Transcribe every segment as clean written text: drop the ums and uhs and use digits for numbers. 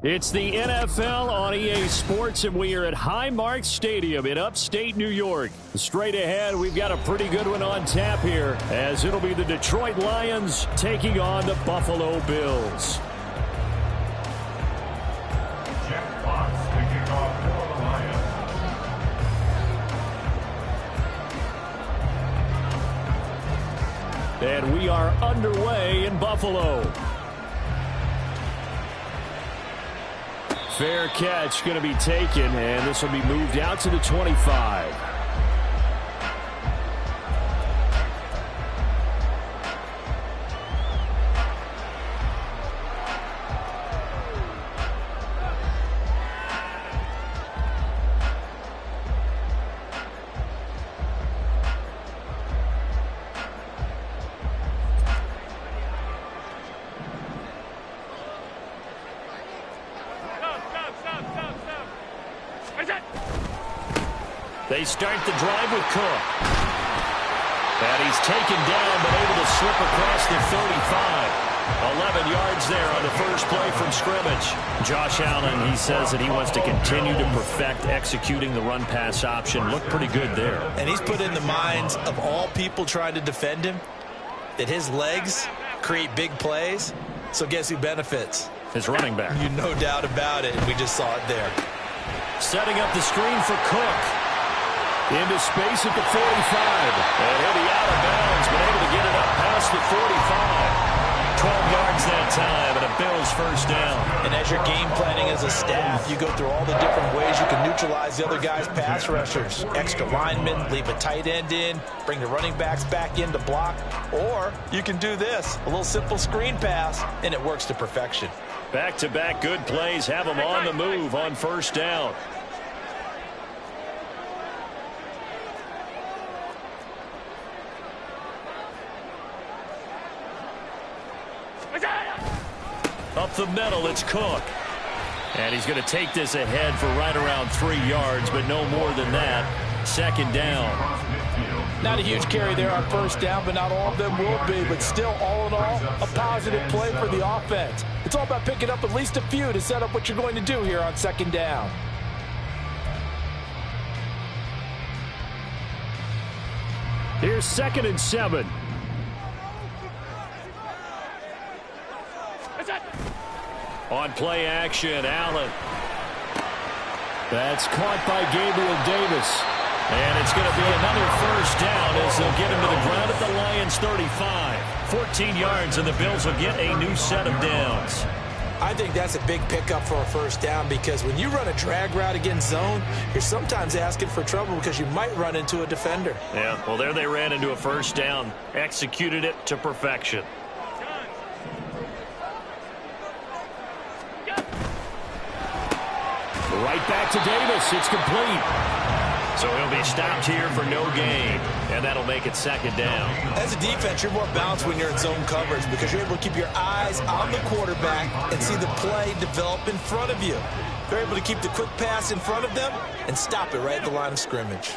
It's the NFL on EA Sports, and we are at Highmark Stadium in upstate New York. Straight ahead, we've got a pretty good one on tap here, as it'll be the Detroit Lions taking on the Buffalo Bills. And we are underway in Buffalo. Fair catch going to be taken, and this will be moved out to the 25. They start the drive with Cook. And he's taken down, but able to slip across the 35. 11 yards there on the first play from scrimmage. Josh Allen, he says that he wants to continue to perfect executing the run-pass option. Looked pretty good there. And he's put in the minds of all people trying to defend him that his legs create big plays. So guess who benefits? His running back. You no doubt about it. We just saw it there. Setting up the screen for Cook. Into space at the 45. And he'll be out of bounds, but able to get it up past the 45. 12 yards that time, and a Bills first down. And as you're game planning as a staff, you go through all the different ways you can neutralize the other guy's pass rushers. Extra linemen, leave a tight end in, bring the running backs back in to block. Or you can do this, a little simple screen pass, and it works to perfection. Back-to-back good plays have them on the move on first down. Up the middle, it's Cook. And he's going to take this ahead for right around 3 yards, but no more than that. Second down. Not a huge carry there on first down, but not all of them will be. But still, all in all, a positive play for the offense. It's all about picking up at least a few to set up what you're going to do here on second down. Here's 2nd and 7. On play action, Allen. That's caught by Gabriel Davis. And it's going to be another first down as they'll get him to the ground at the Lions' 35. 14 yards, and the Bills will get a new set of downs. I think that's a big pickup for a first down because when you run a drag route against zone, you're sometimes asking for trouble because you might run into a defender. Yeah, well, there they ran into a first down, executed it to perfection. Right back to Davis. It's complete. So he'll be stopped here for no gain, and that'll make it second down. As a defense, you're more balanced when you're in zone coverage because you're able to keep your eyes on the quarterback and see the play develop in front of you. They're able to keep the quick pass in front of them and stop it right at the line of scrimmage.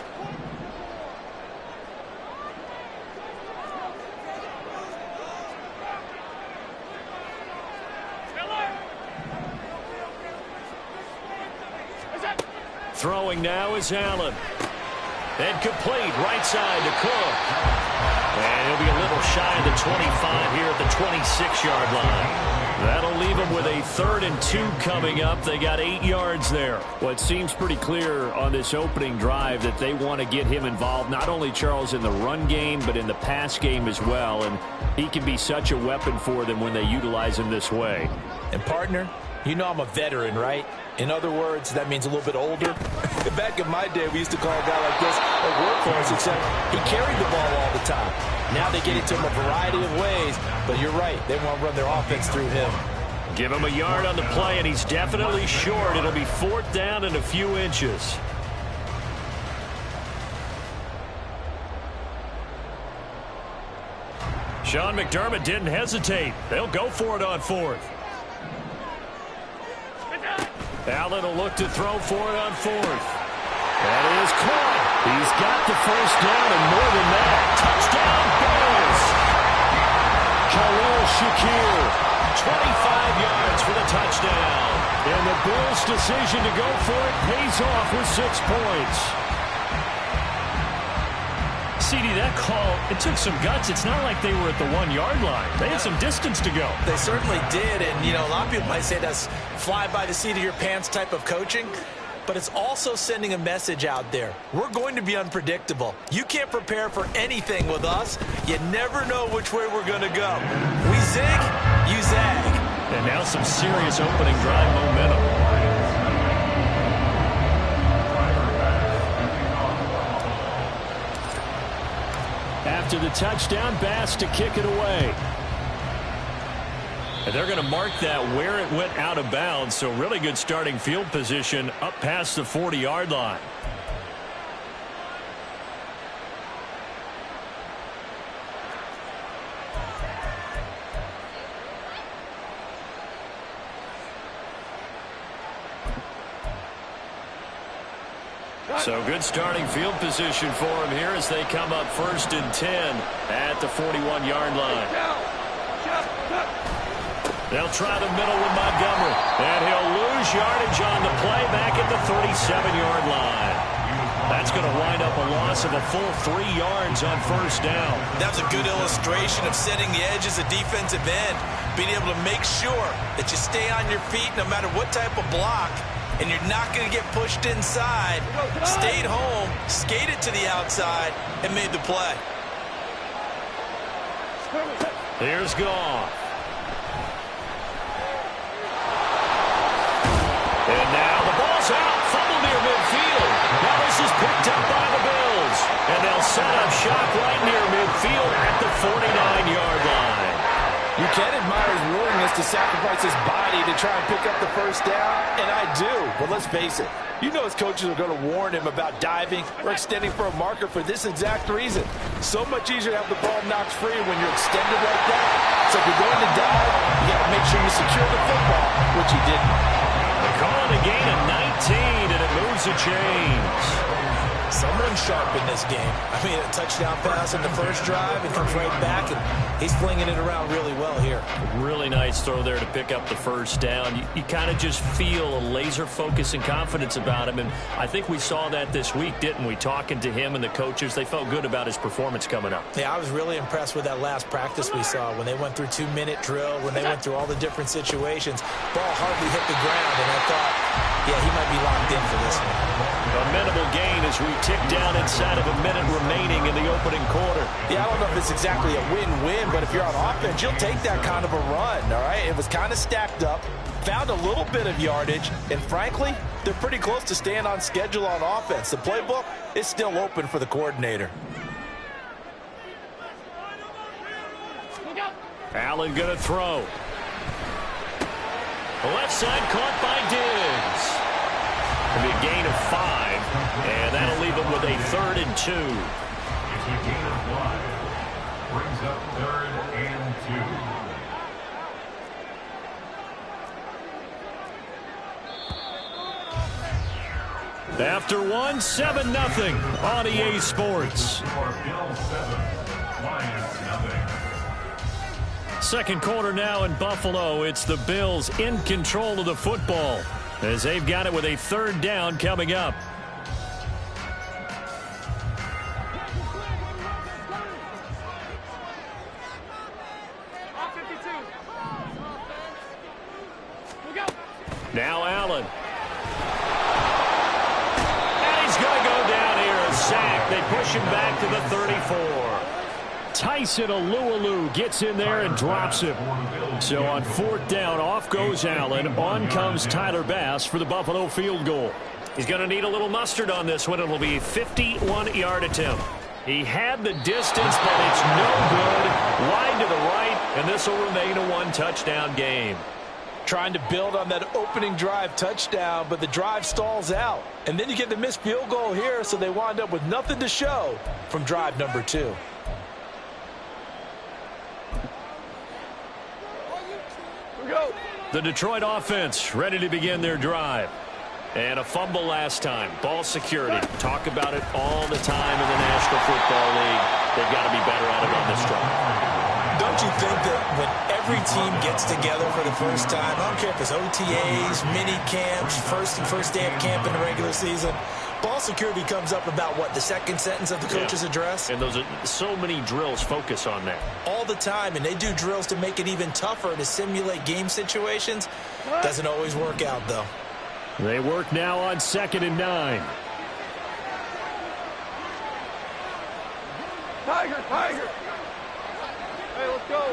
Throwing now is Allen. And complete right side to Cook. And he'll be a little shy of the 25 here at the 26-yard line. That'll leave him with a 3rd and 2 coming up. They got 8 yards there. Well, it seems pretty clear on this opening drive that they want to get him involved, not only, Charles, in the run game, but in the pass game as well. And he can be such a weapon for them when they utilize him this way. And, partner, you know I'm a veteran, right? In other words, that means a little bit older. Back in my day, we used to call a guy like this a workhorse, except he carried the ball all the time. Now they get it to him a variety of ways, but you're right. They want to run their offense through him. Give him a yard on the play, and he's definitely short. It'll be 4th down and a few inches. Sean McDermott didn't hesitate. They'll go for it on 4th. Allen will look to throw for it on 4th. That is caught. He's got the first down and more than that. Touchdown, Bills. Khalil Shakir, 25 yards for the touchdown. And decision to go for it pays off with 6 points. CD, that call, it took some guts. It's not like they were at the 1-yard line. They had some distance to go. They certainly did, and, you know, a lot of people might say that's fly by the seat of your pants type of coaching, but it's also sending a message out there. We're going to be unpredictable. You can't prepare for anything with us. You never know which way we're going to go. We zig, you zag. And now some serious opening drive momentum. After the touchdown, Bass to kick it away. And they're going to mark that where it went out of bounds, so really good starting field position up past the 40-yard line. So good starting field position for him here as they come up 1st and 10 at the 41-yard line. They'll try the middle with Montgomery. And he'll lose yardage on the play back at the 37-yard line. That's going to wind up a loss of a full 3 yards on 1st down. That's a good illustration of setting the edge as a defensive end. Being able to make sure that you stay on your feet no matter what type of block. And you're not going to get pushed inside. Stayed home, skated to the outside, and made the play. Here's Goff. And now the ball's out. Fumble near midfield. Now this is picked up by the Bills. And they'll set up shop right near midfield at the 49-yard line. You can admire his willingness to sacrifice his body to try and pick up the 1st down, and I do. But let's face it, you know his coaches are going to warn him about diving or extending for a marker for this exact reason. So much easier to have the ball knocked free when you're extended like that. So if you're going to dive, you got to make sure you secure the football, which he didn't. They call it a gain of 19, and it moves the chains. Someone sharp in this game. I mean, a touchdown pass in the 1st drive. It comes right back, and he's flinging it around really well here. Really nice throw there to pick up the 1st down. You kind of just feel a laser focus and confidence about him, and I think we saw that this week, didn't we? Talking to him and the coaches, they felt good about his performance coming up. Yeah, I was really impressed with that last practice we saw when they went through 2-minute drill, when they went through all the different situations. Ball hardly hit the ground, and I thought, yeah, he might be locked in for this one. A minimal gain as we tick down inside of a minute remaining in the opening quarter. Yeah, I don't know if it's exactly a win-win, but if you're on offense, you'll take that kind of a run, all right? It was kind of stacked up, found a little bit of yardage, and frankly, they're pretty close to staying on schedule on offense. The playbook is still open for the coordinator. Allen going to throw. The left side caught by Diggs. It'll be a gain of 5, and that'll leave him with a 3rd and 2. It's a gain of 5. Brings up 3rd and 2. After 1, 7-0 on EA Sports. Second quarter now in Buffalo. It's the Bills in control of the football as they've got it with a 3rd down coming up. Now Allen. And he's going to go down here, a sack. They push him back to the 34. Tyson Alualu gets in there and drops him. So on 4th down, off goes Allen. On comes Tyler Bass for the Buffalo field goal. He's going to need a little mustard on this one. It'll be a 51-yard attempt. He had the distance, but it's no good. Wide to the right, and this will remain a 1-touchdown game. Trying to build on that opening drive touchdown, but the drive stalls out. And then you get the missed field goal here, so they wind up with nothing to show from drive number 2. The Detroit offense ready to begin their drive. And a fumble last time. Ball security. Talk about it all the time in the National Football League. They've got to be better at it on this drive. don't you think that when every team gets together for the first time, I don't care if it's OTAs, mini camps, first day of camp in the regular season, ball security comes up about, what, the second sentence of the coach's address? And those are so many drills focus on that. All the time, and they do drills to make it even tougher to simulate game situations. Doesn't always work out, though. They work now on 2nd and 9. Tiger! Hey, let's go.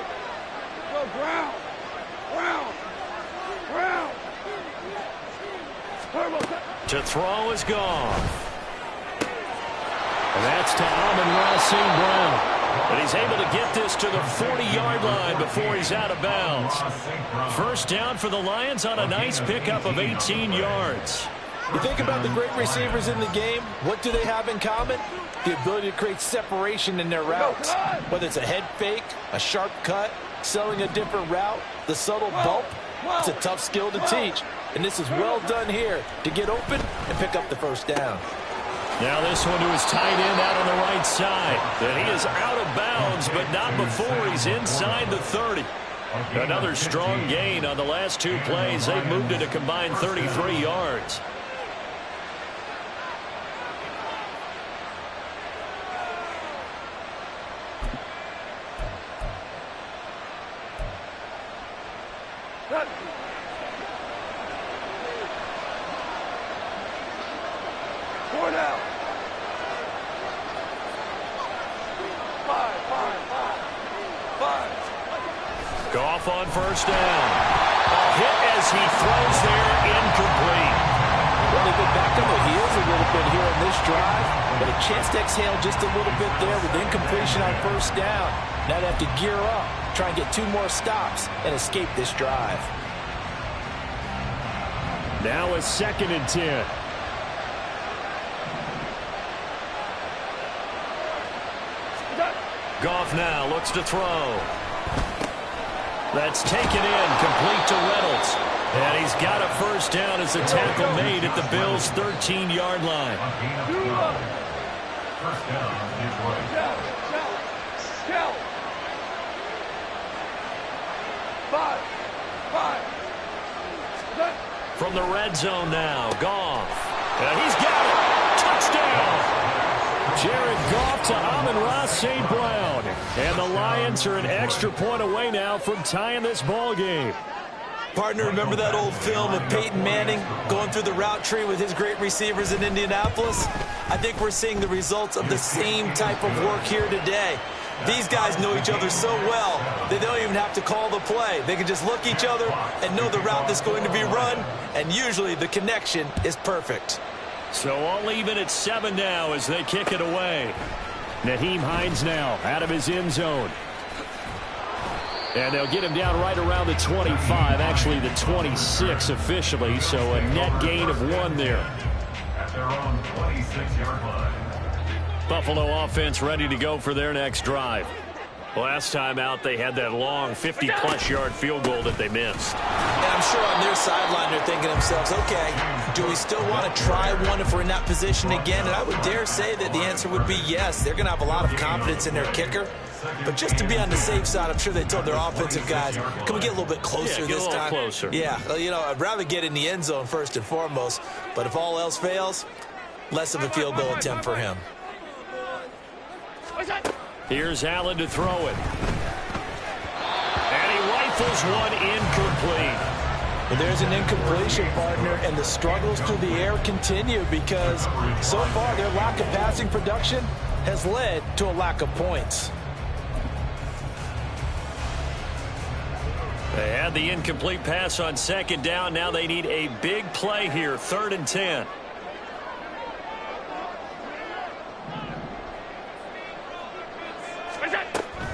Let's go, ground. To throw is gone. And that's to Amon-Ra St. Brown. And he's able to get this to the 40-yard line before he's out of bounds. First down for the Lions on a nice pickup of 18 yards. You think about the great receivers in the game, what do they have in common? The ability to create separation in their routes. Whether it's a head fake, a sharp cut, selling a different route, the subtle bump, it's a tough skill to teach. And this is well done here to get open and pick up the first down. Now this one to his tight end out on the right side. And he is out of bounds, but not before he's inside the 30. Another strong gain on the last 2 plays. They've moved it a combined 33 yards. Goff on first down. A hit as he throws there, incomplete. Well, they've been back on their heels a little bit here on this drive, but a chance to exhale just a little bit there with incompletion on first down. Now they have to gear up, try and get 2 more stops, and escape this drive. Now a 2nd and 10. Goff now looks to throw. That's taken in, complete to Reynolds. And he's got a first down as the tackle made at the Bills' 13-yard line. First down, Detroit. From the red zone now, Goff. And he's got it. Touchdown. Jared Goff to Amon-Ra St. Brown. And the Lions are an extra point away now from tying this ball game. Partner, remember that old film of Peyton Manning going through the route tree with his great receivers in Indianapolis? I think we're seeing the results of the same type of work here today. These guys know each other so well, they don't even have to call the play. They can just look each other and know the route that's going to be run, and usually the connection is perfect. So all even at 7 now as they kick it away. Nyheim Hines now out of his end zone. And they'll get him down right around the 25, actually the 26 officially, so a net gain of 1 there. At their own 26-yard line. Buffalo offense ready to go for their next drive. Last time out, they had that long 50-plus yard field goal that they missed. And I'm sure on their sideline they're thinking to themselves, okay, do we still want to try one if we're in that position again? And I would dare say that the answer would be yes. They're going to have a lot of confidence in their kicker. But just to be on the safe side, I'm sure they told their offensive guys, can we get a little bit closer this time? Closer. Yeah, well, you know, I'd rather get in the end zone first and foremost. But if all else fails, less of a field goal attempt for him. Here's Allen to throw it. And he rifles one incomplete. Well, there's an incompletion, partner, and the struggles through the air continue because so far their lack of passing production has led to a lack of points. They had the incomplete pass on 2nd down. Now they need a big play here, 3rd and 10.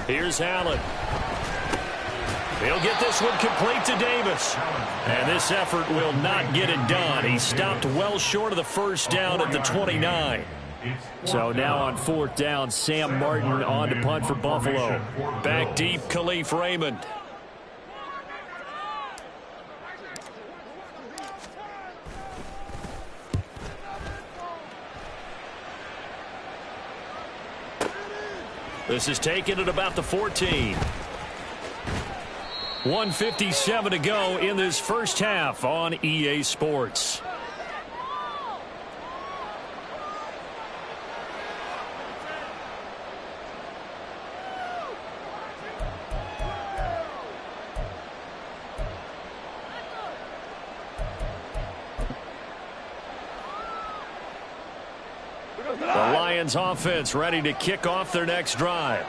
Here's Allen. He'll get this one complete to Davis. And this effort will not get it done. He stopped well short of the first down at the 29. So now on 4th down, Sam Martin on to punt for Buffalo. Back deep, Khalif Raymond. This is taken at about the 14. 1:57 to go in this first half on EA Sports. The Lions offense ready to kick off their next drive.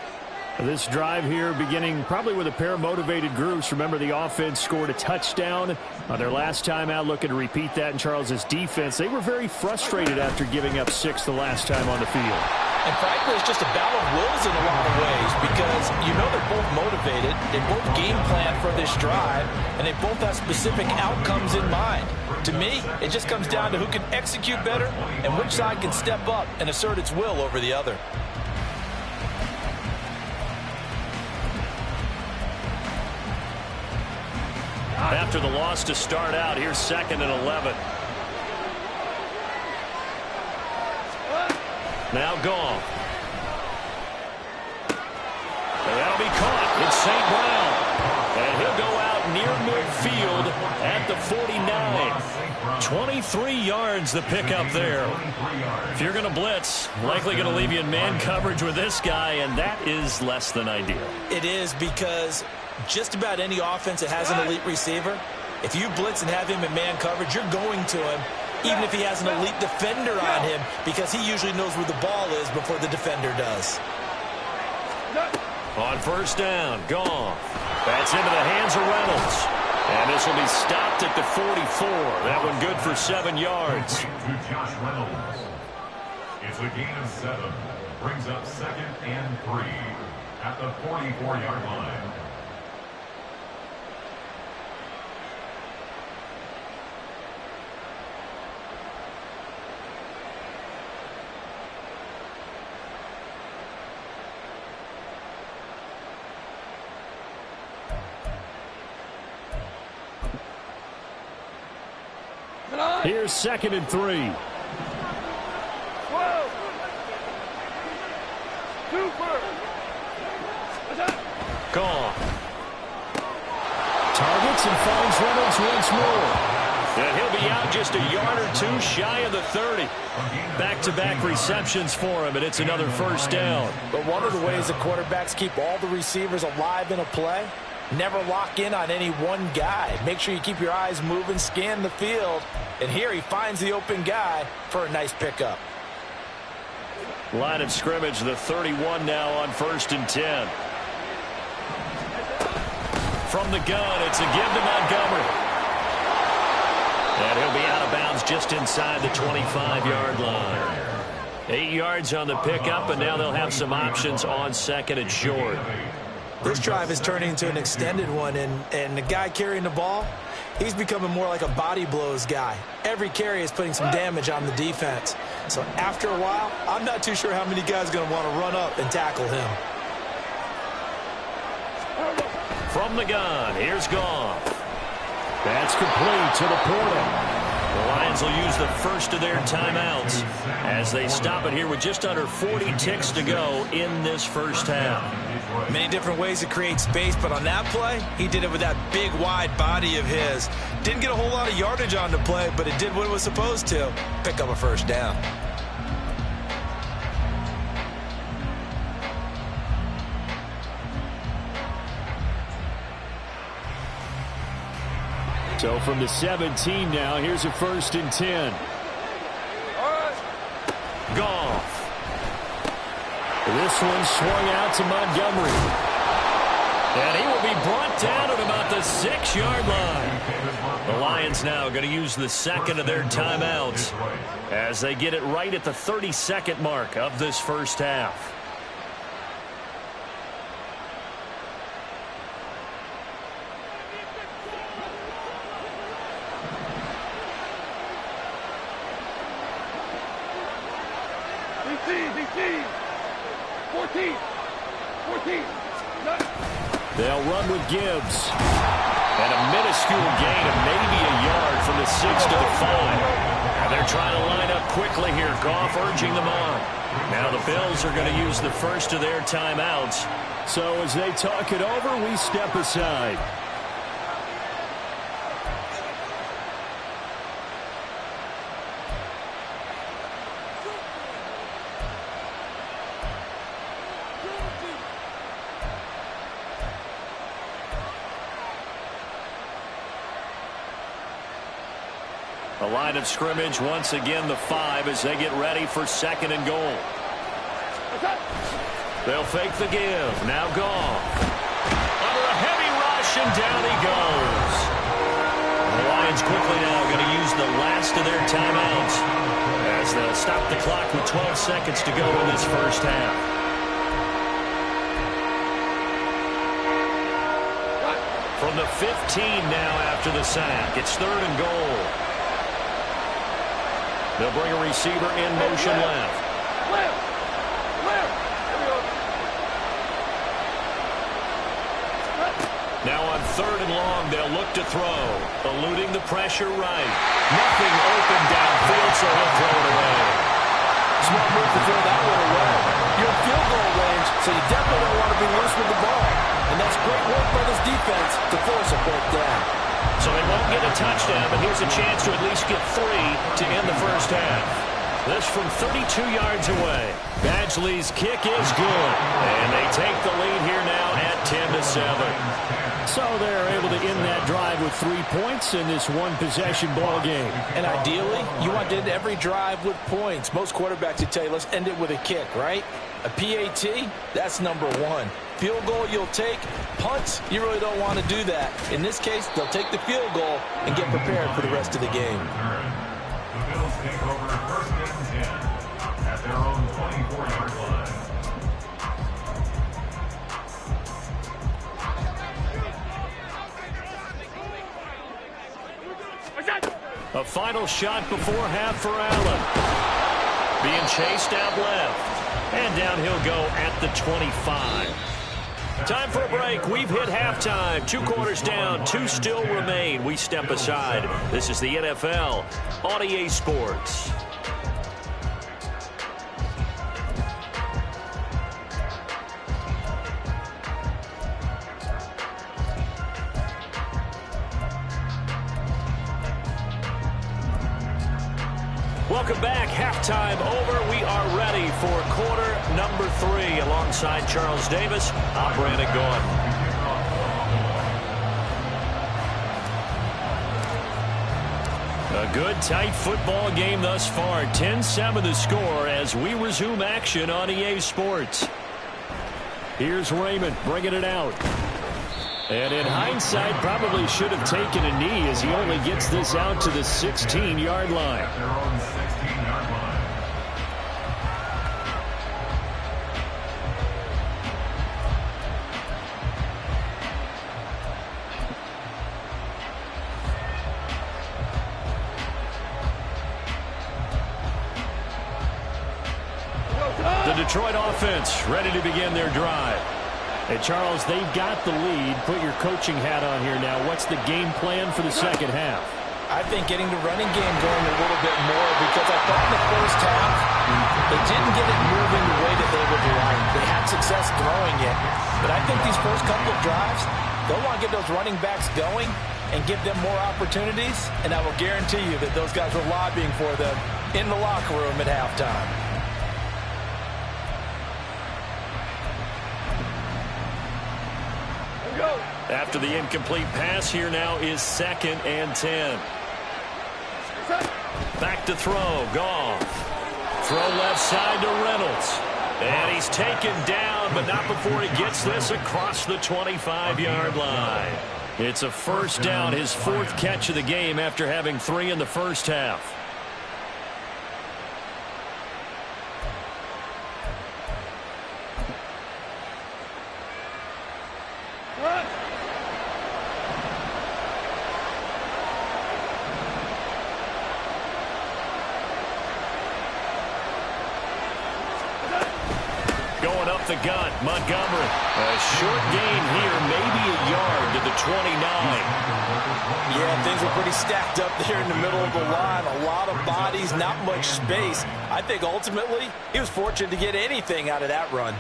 This drive here beginning probably with a pair of motivated groups. Remember, the offense scored a touchdown on their last time out, looking to repeat that in Charles's defense. They were very frustrated after giving up 6 the last time on the field. And frankly, it's just a battle of wills in a lot of ways because you know they're both motivated. They both game plan for this drive, and they both have specific outcomes in mind. To me, it just comes down to who can execute better and which side can step up and assert its will over the other. After the loss to start out, here's 2nd and 11. Now Goff. And that'll be caught. It's St. Brown. And he'll go out near midfield at the 49. 23 yards the pickup there. If you're going to blitz, likely going to leave you in man coverage with this guy, and that is less than ideal. It is because just about any offense that has an elite receiver, if you blitz and have him in man coverage, you're going to him, even if he has an elite defender on him, because he usually knows where the ball is before the defender does. On first down, Goff. That's into the hands of Reynolds. And this will be stopped at the 44. That one good for 7 yards. To Josh Reynolds. It's a gain of 7. Brings up 2nd and 3 at the 44-yard line. Here's 2nd and 3. Goff. Targets and finds Reynolds once more. And he'll be out just a yard or 2 shy of the 30. Back-to-back receptions for him, and it's another first down. But one of the ways that quarterbacks keep all the receivers alive in a play, never lock in on any one guy. Make sure you keep your eyes moving, scan the field. And here he finds the open guy for a nice pickup. Line of scrimmage, the 31 now on 1st and 10. From the gun, it's a give to Montgomery. And he'll be out of bounds just inside the 25-yard line. 8 yards on the pickup, and now they'll have some options on 2nd and short. This drive is turning into an extended one, and the guy carrying the ball, he's becoming more like a body blows guy. Every carry is putting some damage on the defense. So after a while, I'm not too sure how many guys are going to want to run up and tackle him. From the gun, here's Goff. That's complete to the Porter. The Lions will use the first of their timeouts as they stop it here with just under 40 ticks to go in this first half. Many different ways to create space, but on that play, he did it with that big, wide body of his. Didn't get a whole lot of yardage on the play, but it did what it was supposed to. Pick up a first down. So from the 17 now, here's a 1st and 10. Goff. This one swung out to Montgomery. And he will be brought down at about the 6-yard line. The Lions now going to use the 2nd of their timeouts as they get it right at the 32nd mark of this first half. DC. 14. They'll run with Gibbs. And a minuscule gain of maybe a yard from the 6 to the 5. And they're trying to line up quickly here. Goff urging them on. Now the Bills are going to use the first of their timeouts. So as they talk it over, we step aside. The line of scrimmage, once again, the 5 as they get ready for 2nd and goal. They'll fake the give. Now Goff. Under a heavy rush, and down he goes. The Lions quickly now going to use the last of their timeouts as they'll stop the clock with 12 seconds to go in this first half. From the 15 now after the sack. It's 3rd and goal. They'll bring a receiver in motion left. Now on 3rd and long, they'll look to throw. Eluding the pressure right. Nothing open downfield, so he'll throw it away. Smart move to throw that one away. You're in field goal range, so you definitely don't want to be loose with the ball. And that's great work by this defense to force a 4th down. So they won't get a touchdown, but here's a chance to at least get 3 to end the first half. This from 32 yards away. Badgley's kick is good. And they take the lead here now at 10-7. So they're able to end that drive with 3 points in this one-possession ball game. And ideally, you want to end every drive with points. Most quarterbacks would tell you, let's end it with a kick, right? A PAT, that's number 1. Field goal you'll take. Punts, you really don't want to do that. In this case, they'll take the field goal and get prepared for the rest of the game. The Bills take over 1st and 10 at their own 24-yard line. A final shot before half for Allen. Being chased out left. And down he'll go at the 25. Time for a break. We've hit halftime. 2 quarters down. 2 still remain. We step aside. This is the NFL on EA Sports. Welcome back. Halftime over. We are ready for quarter number 3. Alongside Charles Davis, I'm Brandon Gordon. A good, tight football game thus far. 10-7 the score as we resume action on EA Sports. Here's Raymond bringing it out. And in hindsight, probably should have taken a knee as he only gets this out to the 16-yard line. Their own 16-yard line. The Detroit offense ready to begin their drive. Hey, Charles, they've got the lead. Put your coaching hat on here now. What's the game plan for the second half? I think getting the running game going a little bit more because I thought in the first half they didn't get it moving the way that they would like. They had success throwing it. But I think these first couple of drives, they'll want to get those running backs going and give them more opportunities. And I will guarantee you that those guys were lobbying for them in the locker room at halftime. After the incomplete pass, here now is 2nd and 10. Back to throw. Goff. Throw left side to Reynolds. And he's taken down, but not before he gets this across the 25-yard line. It's a first down, his 4th catch of the game after having 3 in the first half. The gut, Montgomery. A short gain here, maybe a yard to the 29. Yeah, things were pretty stacked up there in the middle of the line. A lot of bodies, not much space. I think ultimately he was fortunate to get anything out of that run.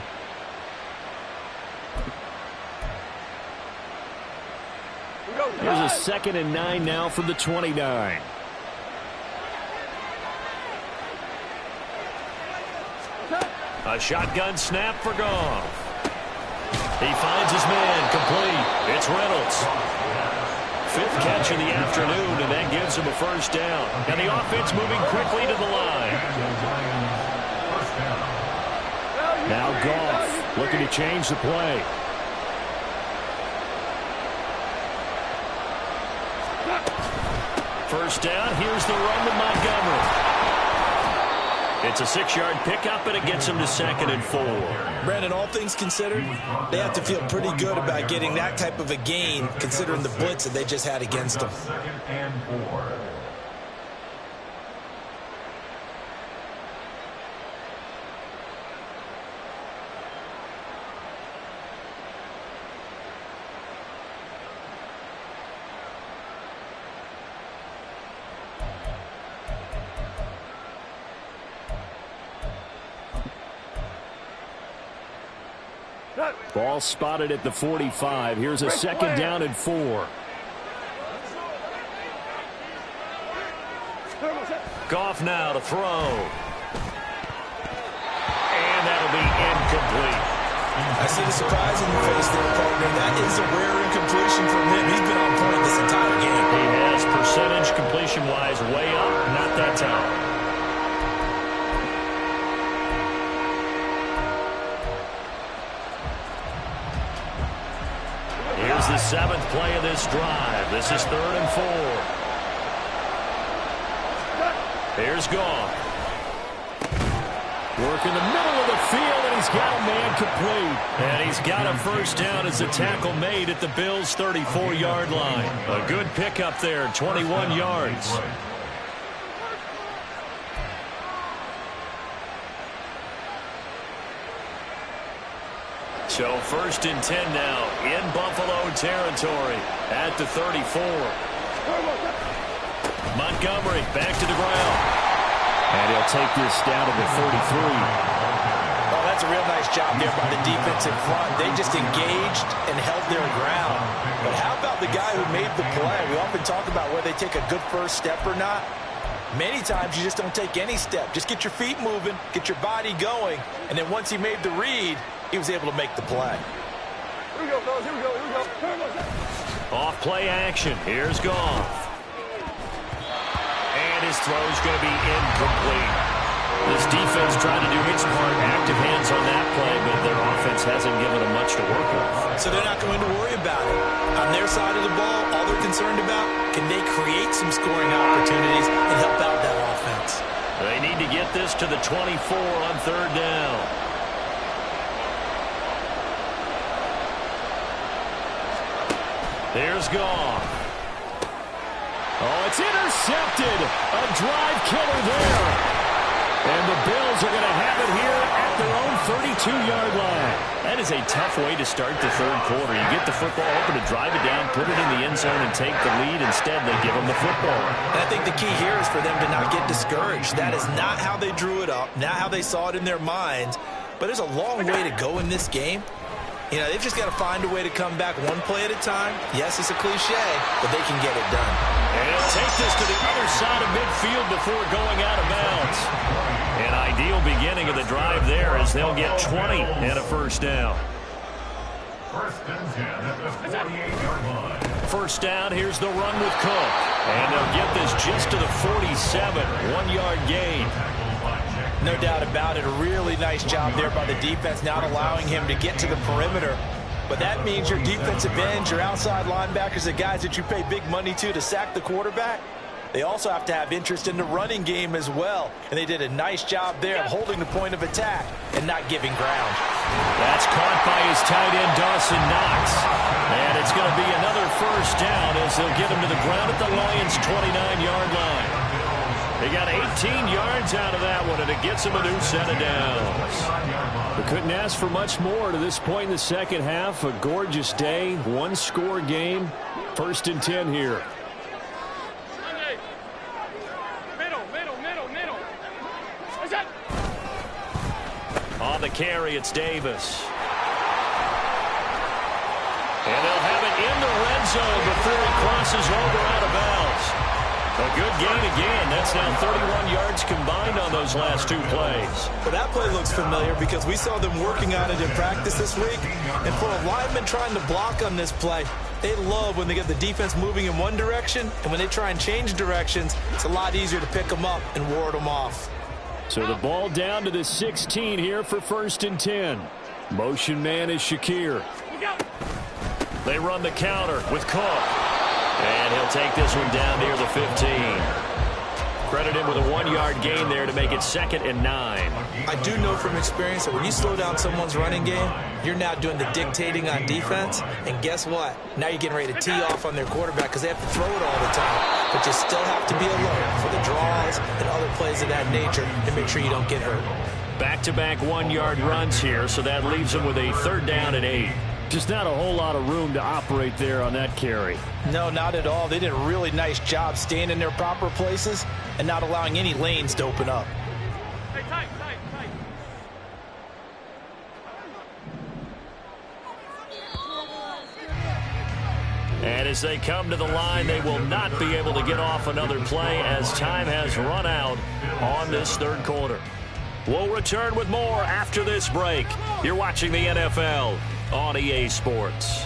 Here's a 2nd and 9 now from the 29. A shotgun snap for Goff. He finds his man complete. It's Reynolds. Fifth catch of the afternoon, and that gives him a first down. And the offense moving quickly to the line. Now Goff looking to change the play. First down, here's the run to Montgomery. It's a 6-yard pickup, and it gets him to 2nd and 4. Brandon, all things considered, they have to feel pretty good about getting that type of a gain, considering the blitz that they just had against them. 2nd and 4. Ball spotted at the 45. Here's a 2nd down and 4. Goff now to throw. And that'll be incomplete. I see the surprise in your face there, partner. That is a rare incompletion from him. He's been on point this entire game. He has percentage completion-wise way up, not that time. Here's the 7th play of this drive. This is 3rd and 4. Here's Goff. Work in the middle of the field, and he's got a man complete. And he's got a first down as the tackle made at the Bills' 34-yard line. A good pickup there, 21 yards. So 1st and 10 now in Buffalo territory at the 34. Montgomery back to the ground. And he'll take this down to the 33. Oh, that's a real nice job there by the defense in front. They just engaged and held their ground. But how about the guy who made the play? We often talk about whether they take a good first step or not. Many times you just don't take any step. Just get your feet moving, get your body going, and then once he made the read, he was able to make the play. Here we go, fellas. Here we go. Here we go. Off play action. Here's Goff. And his throw's going to be incomplete. This defense trying to do its part. Active hands on that play, but their offense hasn't given them much to work with. So they're not going to worry about it. On their side of the ball, all they're concerned about, can they create some scoring opportunities and help out that offense? They need to get this to the 24 on 3rd down. There's Goff. Oh, it's intercepted. A drive killer there. And the Bills are going to have it here at their own 32-yard line. That is a tough way to start the 3rd quarter. You get the football open to drive it down, put it in the end zone, and take the lead. Instead, they give them the football. And I think the key here is for them to not get discouraged. That is not how they drew it up, not how they saw it in their minds. But there's a long way to go in this game. You know, they've just got to find a way to come back one play at a time. Yes, it's a cliche, but they can get it done. And he'll take this to the other side of midfield before going out of bounds. An ideal beginning of the drive there as they'll get 20 and a first down. 1st and 10 at the 48-yard line. First down, here's the run with Cook. And they'll get this just to the 47, 1-yard gain. No doubt about it. A really nice job there by the defense, not allowing him to get to the perimeter. But that means your defensive ends, your outside linebackers, the guys that you pay big money to sack the quarterback, they also have to have interest in the running game as well. And they did a nice job there of holding the point of attack and not giving ground. That's caught by his tight end, Dawson Knox. And it's going to be another first down as they'll get him to the ground at the Lions' 29-yard line. They got 18 yards out of that one, and it gets them a new set of downs. We couldn't ask for much more to this point in the second half. A gorgeous day, one-score game. 1st and 10 here. On the carry, it's Davis. And they'll have it in the red zone before he crosses over out of bounds. A good gain again. That's now 31 yards combined on those last 2 plays. Well, that play looks familiar because we saw them working on it in practice this week. And for a lineman trying to block on this play, They love when they get the defense moving in one direction, and when they try and change directions, it's a lot easier to pick them up and ward them off. So the ball down to the 16 here for 1st and 10. Motion man is Shakir. They run the counter with Cook. And he'll take this one down near the 15. Credit him with a 1-yard gain there to make it 2nd and 9. I do know from experience that when you slow down someone's running game, you're now doing the dictating on defense. And guess what? Now you're getting ready to tee off on their quarterback because they have to throw it all the time. But you still have to be alert for the draws and other plays of that nature and make sure you don't get hurt. Back-to-back 1-yard runs here, so that leaves them with a 3rd down and 8. Just not a whole lot of room to operate there on that carry. No, not at all. They did a really nice job staying in their proper places and not allowing any lanes to open up. Hey, tight. And as they come to the line, they will not be able to get off another play as time has run out on this 3rd quarter. We'll return with more after this break. You're watching the NFL on EA Sports.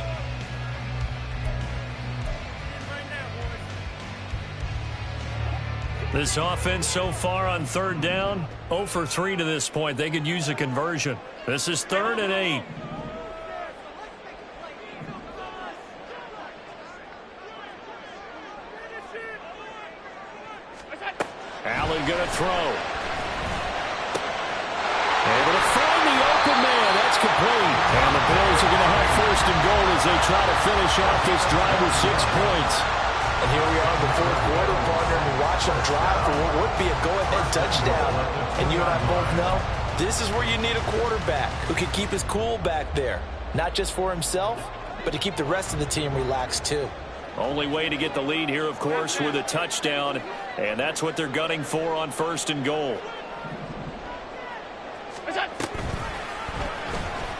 This offense so far on 3rd down, 0 for 3 to this point. They could use a conversion. This is 3rd and 8. Allen going to throw. Able to find the open man. That's complete. And the Bills are going to have 1st and goal as they try to finish off this drive with 6 points. And here we are in the 4th quarter, partner, and we watch them drive for what would be a go-ahead touchdown. And you and I both know this is where you need a quarterback who can keep his cool back there. Not just for himself, but to keep the rest of the team relaxed too. Only way to get the lead here, of course, with a touchdown. And that's what they're gunning for on 1st and goal.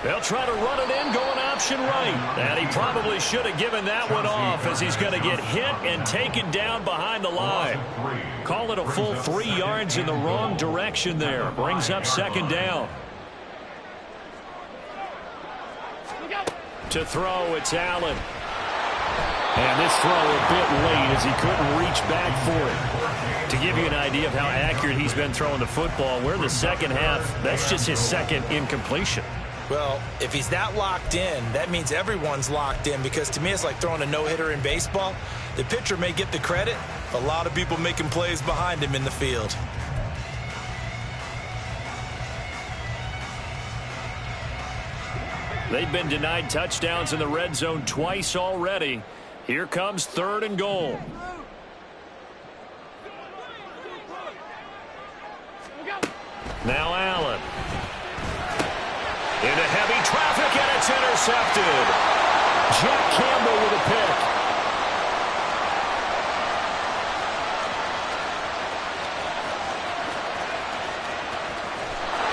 They'll try to run it in, going option right. And he probably should have given that one off as he's going to get hit and taken down behind the line. Call it a full 3 yards in the wrong direction there. Brings up 2nd down. To throw, it's Allen. And this throw a bit late as he couldn't reach back for it. To give you an idea of how accurate he's been throwing the football, we're in the 2nd half. That's just his 2nd incompletion. Well, if he's not locked in, that means everyone's locked in, because to me it's like throwing a no-hitter in baseball. The pitcher may get the credit, a lot of people making plays behind him in the field. They've been denied touchdowns in the red zone twice already. Here comes 3rd and goal. Now Allen. Into heavy traffic, and it's intercepted. Jack Campbell with a pick.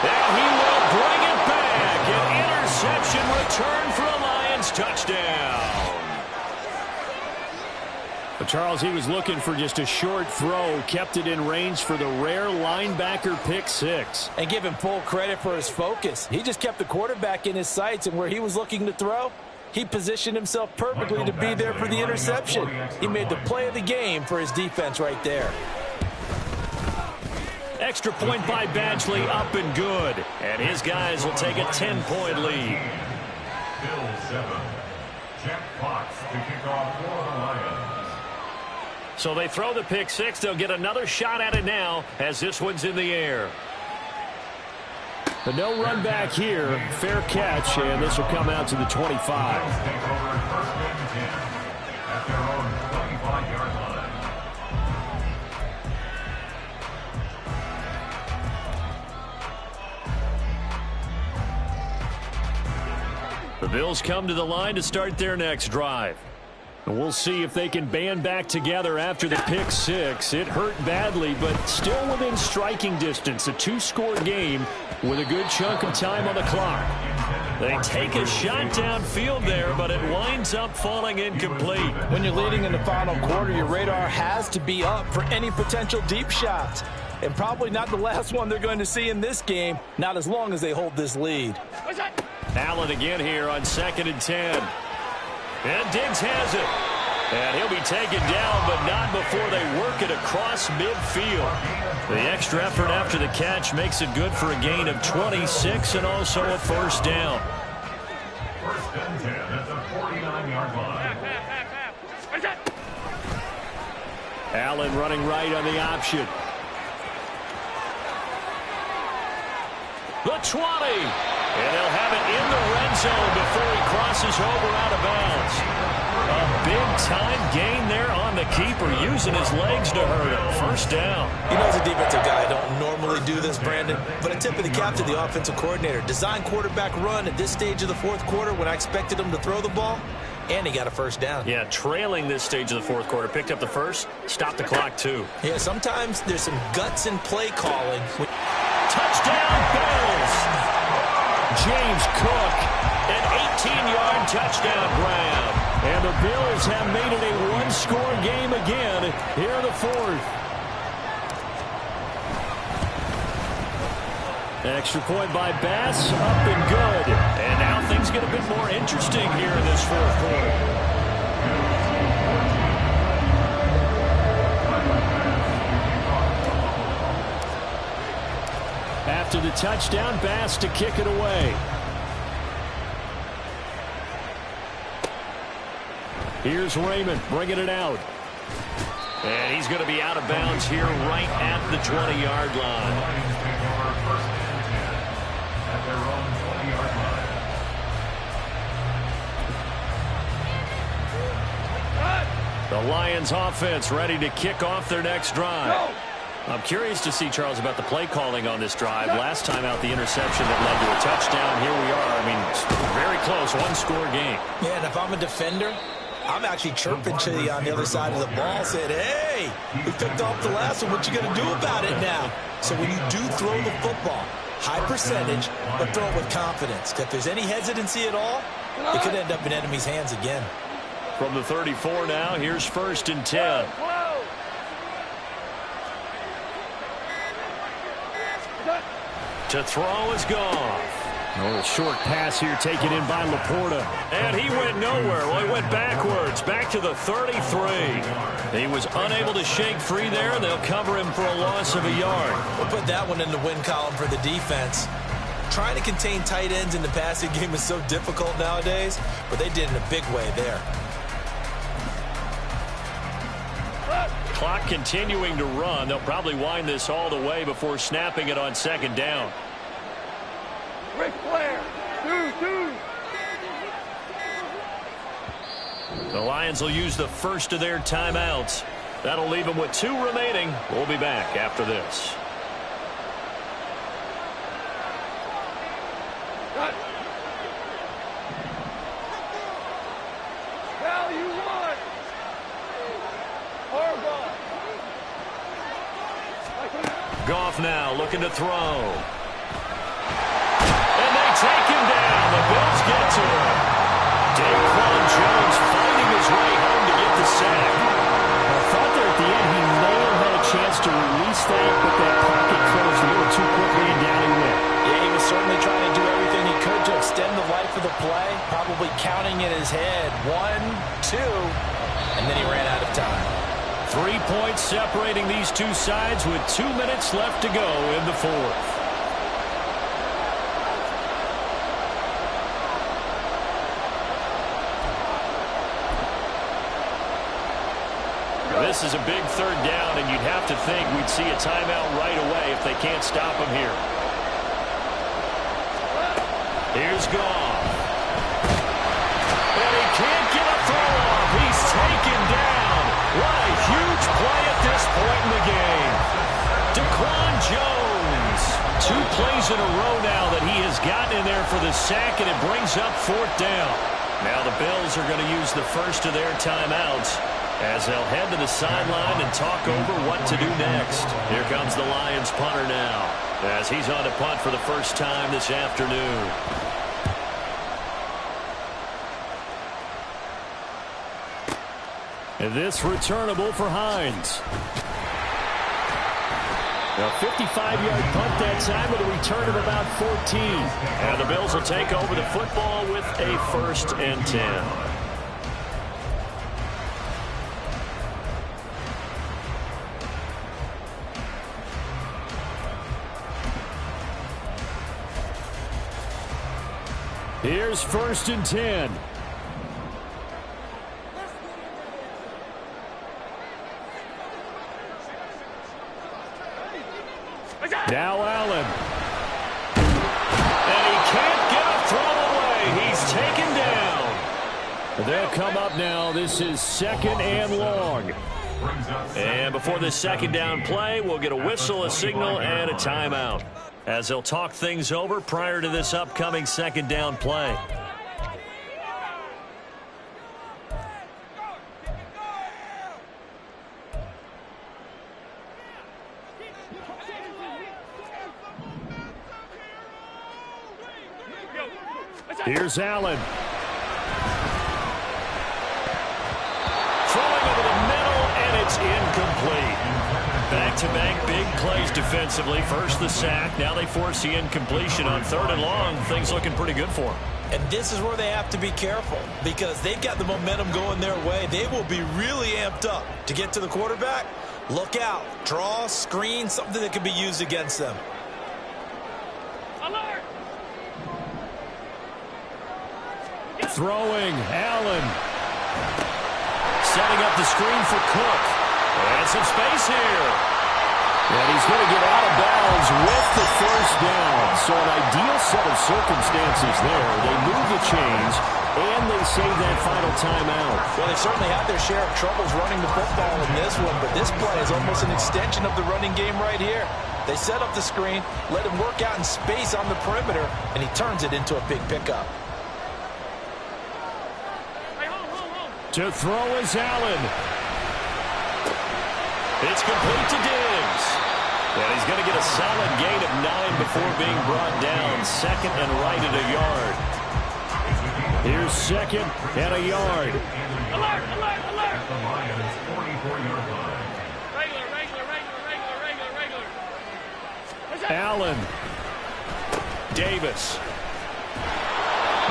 And he will bring it back. An interception return for a Lions touchdown. But Charles, he was looking for just a short throw, kept it in range for the rare linebacker pick 6. And give him full credit for his focus. He just kept the quarterback in his sights, and where he was looking to throw, he positioned himself perfectly to be there for the interception. He made the play of the game for his defense right there. Extra point by Badgley, up and good. And his guys will take a 10-point lead. Bill 7. Jack Fox to kick off for the Lions. So they throw the pick 6. They'll get another shot at it now as this one's in the air. The no run back here. Fair catch, and this will come out to the 25. Take over 1st and 10 at their own 25-yard line. The Bills come to the line to start their next drive. And we'll see if they can band back together after the pick 6. It hurt badly, but still within striking distance. A 2-score game with a good chunk of time on the clock. They take a shot downfield there, but it winds up falling incomplete. When you're leading in the final quarter, your radar has to be up for any potential deep shots. And probably not the last one they're going to see in this game, not as long as they hold this lead. Allen again here on 2nd and 10. And Diggs has it. And he'll be taken down, but not before they work it across midfield. The extra effort after the catch makes it good for a gain of 26 and also a first down. First and 10 at the 49-yard line. Allen running right on the option. The 20. And they'll have it in the red zone before he crosses over out of bounds. A big-time gain there on the keeper, using his legs to hurt him. First down. You know, as a defensive guy, I don't normally do this, Brandon, but a tip of the cap to the offensive coordinator. Design quarterback run at this stage of the fourth quarter when I expected him to throw the ball, and he got a first down. Yeah, trailing this stage of the fourth quarter. Picked up the first, stopped the clock, too. Yeah, sometimes there's some guts in play calling. Touchdown, Bills! James Cook, an 18-yard touchdown grab. And the Bills have made it a one-score game again here in the fourth. Extra point by Bass, up and good. And now things get a bit more interesting here in this fourth quarter. After the touchdown, Bass to kick it away. Here's Raymond bringing it out. And he's going to be out of bounds here right at the 20-yard line. The Lions offense ready to kick off their next drive. I'm curious to see, Charles, about the play calling on this drive. Last time out, the interception that led to a touchdown. Here we are. I mean, very close, one-score game. Yeah, and if I'm a defender, I'm actually chirping to you on the other side of the ball, saying, hey, we picked off the last one. What you going to do about it now? So when you do throw the football, high percentage, but throw it with confidence. If there's any hesitancy at all, it could end up in enemy's hands again. From the 34 now, here's first and 10. To throw is gone. A short pass here taken in by Laporta. And he went nowhere. Well, he went backwards, back to the 33. He was unable to shake free there, and they'll cover him for a loss of a yard. We'll put that one in the win column for the defense. Trying to contain tight ends in the passing game is so difficult nowadays, but they did in a big way there. Clock continuing to run. They'll probably wind this all the way before snapping it on second down. Ric Flair, two. The Lions will use the first of their timeouts. That'll leave them with 2 remaining. We'll be back after this. Cal, you won. Goff now looking to throw. And they take him down. The Bills get to him. Daquan Jones fighting his way home to get the sack. I thought there at the end he may have had a chance to release that, but that pocket closed a little too quickly and down he went. Yeah, he was certainly trying to do everything he could to extend the life of the play, probably counting in his head 1, 2, and then he ran out of time. 3 points separating these two sides with 2 minutes left to go in the fourth. This is a big third down, and you'd have to think we'd see a timeout right away if they can't stop him here. Here's Goff. And he can't get a throw off. He's taken down. What a huge play at this point in the game. Daquan Jones. 2 plays in a row now that he has gotten in there for the sack, and it brings up 4th down. Now the Bills are going to use the first of their timeouts as they'll head to the sideline and talk over what to do next. Here comes the Lions punter now as he's on to punt for the first time this afternoon. And this returnable for Hines. A 55-yard punt that time with a return of about 14. And the Bills will take over the football with a 1st and 10. Here's 1st and 10. Now Allen. And he can't get a throw away. He's taken down. They'll come up now. This is 2nd and long. And before this 2nd down play, we'll get a whistle, a signal, and a timeout, as they'll talk things over prior to this upcoming 2nd down play. Here's Allen. Throwing over the middle, and it's incomplete. Back-to-back big plays defensively. First the sack. Now they force the incompletion on 3rd and long. Things looking pretty good for them. And this is where they have to be careful because they've got the momentum going their way. They will be really amped up to get to the quarterback. Look out. Draw, screen, something that can be used against them. Throwing, Allen. Setting up the screen for Cook. And some space here. And he's going to get out of bounds with the 1st down. So an ideal set of circumstances there. They move the chains, and they save that final timeout. Well, they certainly had their share of troubles running the football in this one, but this play is almost an extension of the running game right here. They set up the screen, let him work out in space on the perimeter, and he turns it into a big pickup. To throw is Allen. It's complete to Diggs. And he's going to get a solid gain of 9 before being brought down. 2nd and right at a yard. Here's 2nd and a yard. Alert, alert, alert. The Lions' 44-yard line. Regular. Allen. Davis.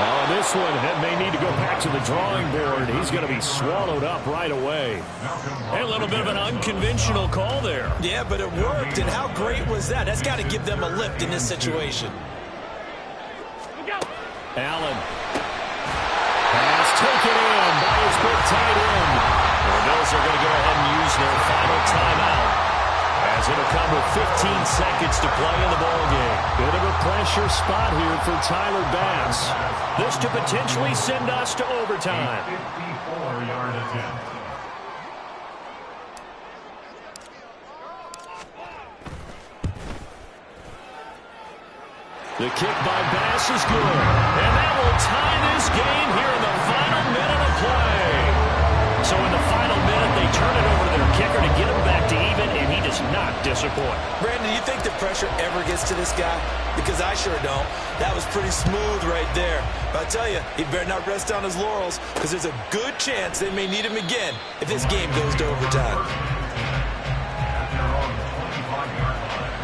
Oh, this one may need to go back to the drawing board. He's going to be swallowed up right away. A little bit of an unconventional call there. Yeah, but it worked, and how great was that? That's got to give them a lift in this situation. Allen. Pass taken in by his big tight end. The Bills are going to go ahead and use their final timeout, as it'll come with 15 seconds to play in the ballgame. Bit of a pressure spot here for Tyler Bass. This to potentially send us to overtime. 54-yard attempt. The kick by Bass is good. And that will tie this game here in the final minute of play. So in the final minute, they turn it over to their kicker to get him back to even, and he does not disappoint. Brandon, do you think the pressure ever gets to this guy? Because I sure don't. That was pretty smooth right there. But I tell you, he better not rest on his laurels, because there's a good chance they may need him again if this game goes to overtime. At their own 25-yard line.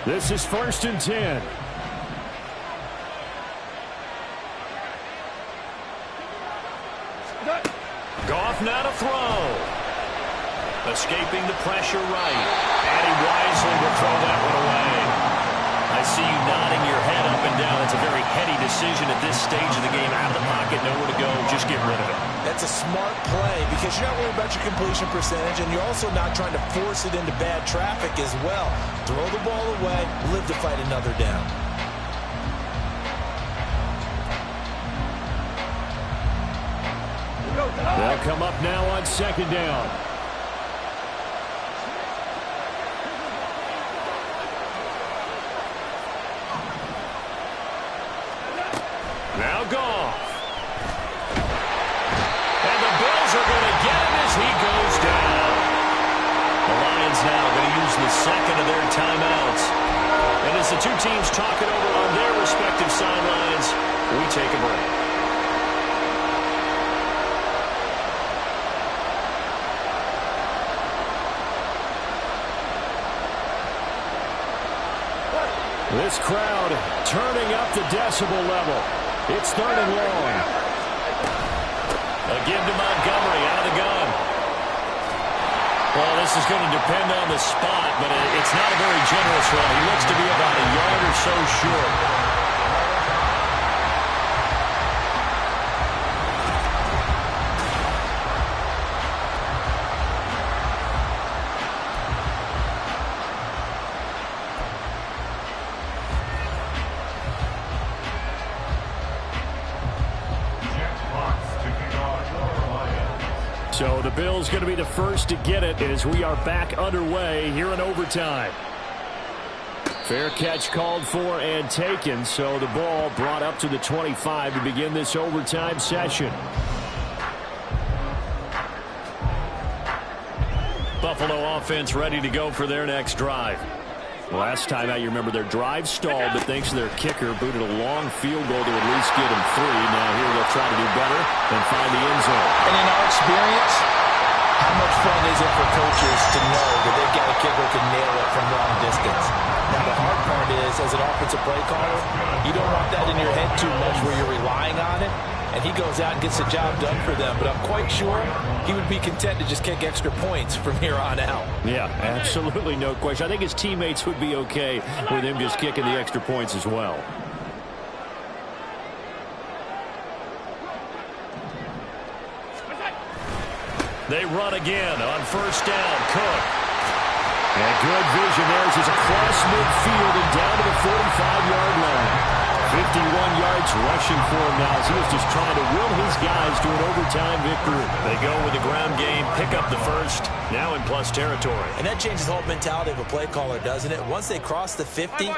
This is 1st and 10. Goff now to throw. Escaping the pressure right. And he wisely will throw that one away. I see you nodding your head up and down. It's a very heady decision at this stage of the game. Out of the pocket, nowhere to go. Just get rid of it. That's a smart play because you're not worried about your completion percentage, and you're also not trying to force it into bad traffic as well. Throw the ball away, live to fight another down. They'll come up now on 2nd down. Now Goff. And the Bills are going to get him as he goes down. The Lions now going to use the 2nd of their timeouts. And as the two teams talk it over on their respective sidelines, we take a break. This crowd turning up the decibel level. It's 3rd and long. A give to Montgomery out of the gun. Well, this is going to depend on the spot, but it's not a very generous run. He looks to be about a yard or so short. So the Bills going to be the first to get it as we are back underway here in overtime. Fair catch called for and taken, so the ball brought up to the 25 to begin this overtime session. Buffalo offense ready to go for their next drive. Last time out, you remember their drive stalled, but thanks to their kicker, booted a long field goal to at least get them 3. Now here they'll try to do better and find the end zone. And in our experience, how much fun is it for coaches to know that they've got a kicker who can nail it from long distance? Now the hard part is, as an offensive play caller, you don't want that in your head too much where you're relying on it. And he goes out and gets the job done for them. But I'm quite sure he would be content to just kick extra points from here on out. Yeah, absolutely no question. I think his teammates would be okay with him just kicking the extra points as well. They run again on first down. Cook. And good vision there as he's across midfield and down to the 45-yard line. 51 yards rushing for him now as he was just trying to will his guys to an overtime victory. They go with the ground game, pick up the first, now in plus territory. And that changes the whole mentality of a play caller, doesn't it? Once they cross the 50,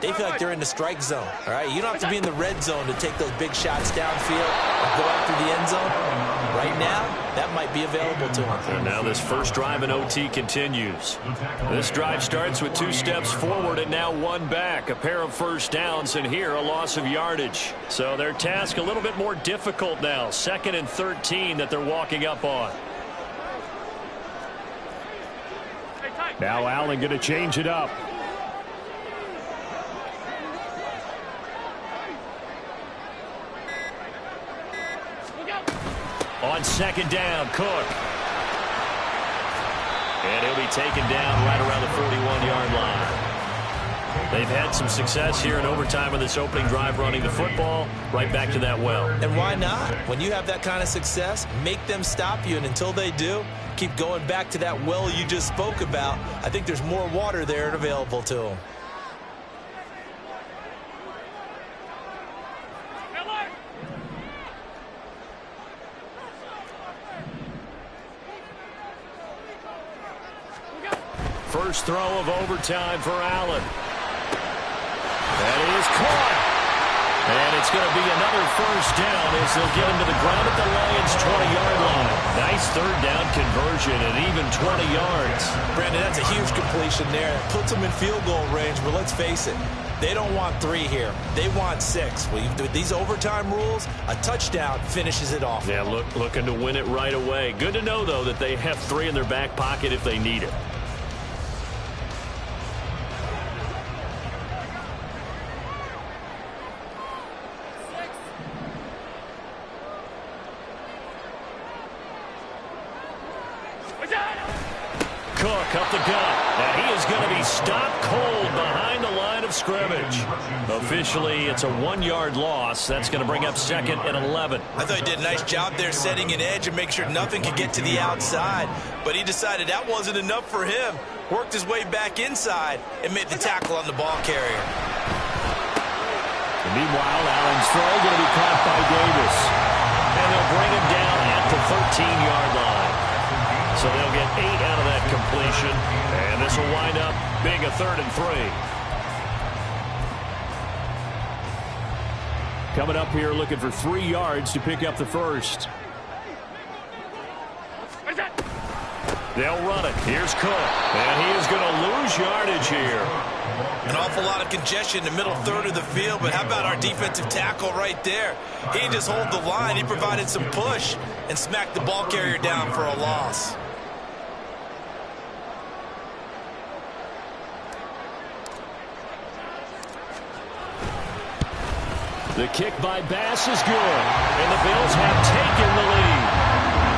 they feel like they're in the strike zone. All right, you don't have to be in the red zone to take those big shots downfield and go after the end zone. Right now, that might be available to them. And now this first drive in OT continues. This drive starts with 2 steps forward and now 1 back. A pair of first downs, and here a loss of yardage. So their task a little bit more difficult now. 2nd and 13 that they're walking up on. Now Allen going to change it up. On 2nd down, Cook. And he'll be taken down right around the 41-yard line. They've had some success here in overtime on this opening drive running the football right back to that well. And why not? When you have that kind of success, make them stop you, and until they do, keep going back to that well you just spoke about. I think there's more water there and available to them. First throw of overtime for Allen. That is caught. And it's going to be another first down as they'll get him to the ground at the Lions' 20-yard line. Nice 3rd down conversion and even 20 yards. Brandon, that's a huge completion there. Puts them in field goal range, but let's face it, they don't want 3 here. They want 6. Well, with these overtime rules, a touchdown finishes it off. Yeah, looking to win it right away. Good to know, though, that they have 3 in their back pocket if they need it. Cook up the gut, and he is going to be stopped cold behind the line of scrimmage. Officially, it's a 1-yard loss. That's going to bring up 2nd and 11. I thought he did a nice job there setting an edge and make sure nothing could get to the outside, but he decided that wasn't enough for him. Worked his way back inside and made the tackle on the ball carrier. And meanwhile, Allen's throw going to be caught by Davis. And they'll bring him down at the 13-yard line. So they'll get 8 out of that completion. And this will wind up being a 3rd and 3. Coming up here looking for 3 yards to pick up the first. They'll run it. Here's Cook. And he is going to lose yardage here. An awful lot of congestion in the middle 3rd of the field, but how about our defensive tackle right there? He didn't just hold the line. He provided some push and smacked the ball carrier down for a loss. The kick by Bass is good, and the Bills have taken the lead.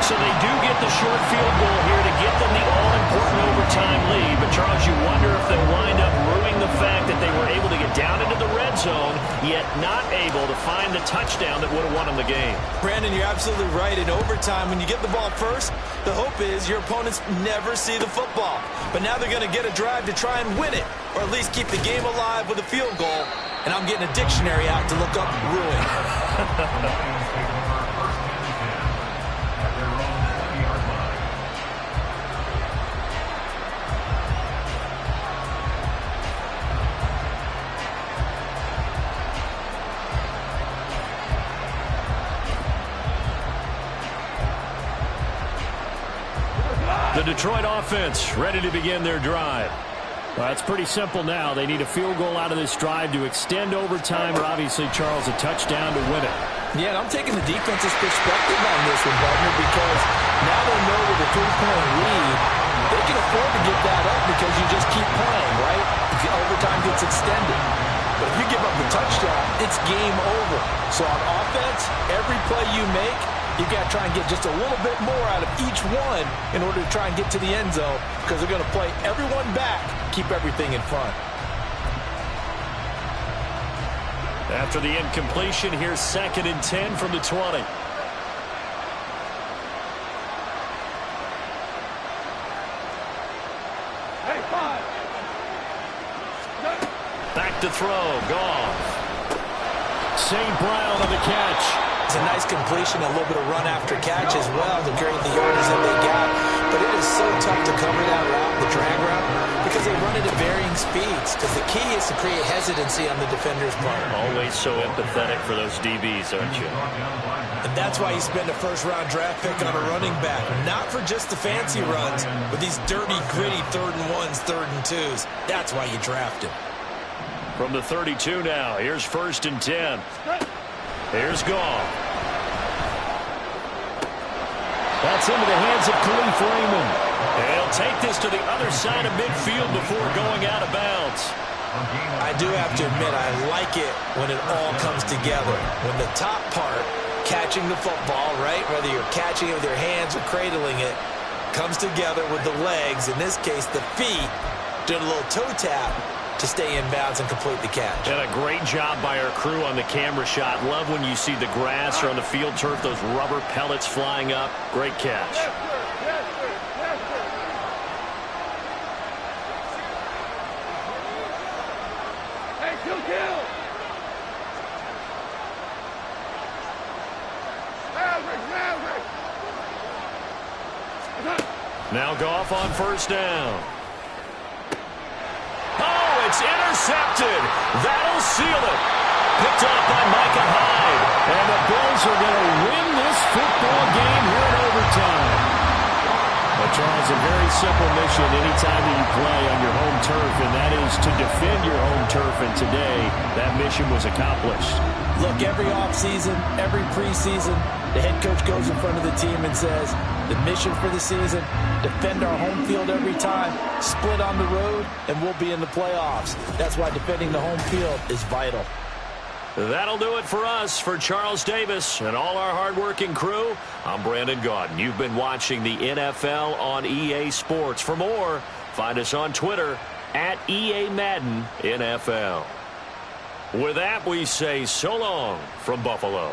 So they do get the short field goal here to get them the all-important overtime lead. But, Charles, you wonder if they'll wind up ruining the fact that they were able to get down into the red zone, yet not able to find the touchdown that would have won them the game. Brandon, you're absolutely right. In overtime, when you get the ball first, the hope is your opponents never see the football. But now they're going to get a drive to try and win it, or at least keep the game alive with a field goal. And I'm getting a dictionary out to look up ruin. The Detroit offense ready to begin their drive. Well, it's pretty simple now. They need a field goal out of this drive to extend overtime, or obviously, Charles, a touchdown to win it. Yeah, and I'm taking the defense's perspective on this one, partner, because now they know with a 3-point lead, they can afford to give that up because you just keep playing, right? If the overtime gets extended. But if you give up the touchdown, it's game over. So on offense, every play you make, you've got to try and get just a little bit more out of each one in order to try and get to the end zone, because they're going to play everyone back, keep everything in front. After the incompletion, here's 2nd and 10 from the 20. Hey, 5. Back to throw. Goff. St. Brown on the catch. It's a nice completion, a little bit of run after catch as well to create the yardage that they got. But it is so tough to cover that route, the drag route, because they run it at varying speeds. Because the key is to create hesitancy on the defender's part. Always so empathetic for those DBs, aren't you? And that's why you spend a first-round draft pick on a running back. Not for just the fancy runs, but these dirty, gritty 3rd and 1s, 3rd and 2s. That's why you draft him. From the 32 now, here's 1st and 10. Here's Goff. That's into the hands of Khalif Raymond. And he'll take this to the other side of midfield before going out of bounds. I do have to admit, I like it when it all comes together. When the top part, catching the football, right, whether you're catching it with your hands or cradling it, comes together with the legs, in this case the feet, doing a little toe tap to stay in bounds and complete the catch. And a great job by our crew on the camera shot. Love when you see the grass or on the field turf, those rubber pellets flying up. Great catch. Yes, sir. Yes, sir. Yes, sir. Hey, kill. Maverick. Now Goff on 1st down. It's intercepted. That'll seal it. Picked up by Micah Hyde. And the Bills are going to win this football game here in overtime. Well, Charles, a very simple mission anytime that you play on your home turf, and that is to defend your home turf. And today, that mission was accomplished. Look, every offseason, every preseason, the head coach goes in front of the team and says, the mission for the season, defend our home field every time, split on the road, and we'll be in the playoffs. That's why defending the home field is vital. That'll do it for us. For Charles Davis and all our hardworking crew, I'm Brandon Gaudin. You've been watching the NFL on EA Sports. For more, find us on Twitter at EA Madden NFL. With that, we say so long from Buffalo.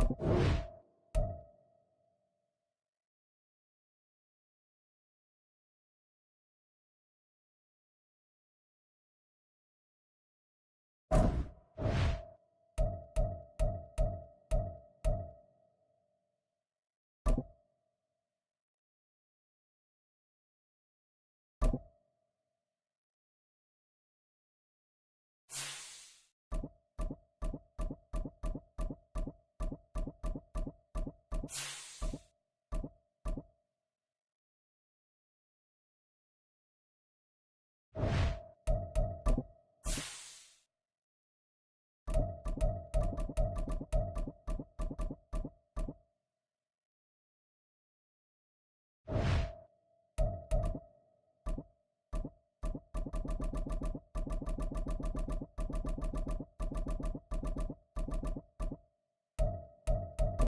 it.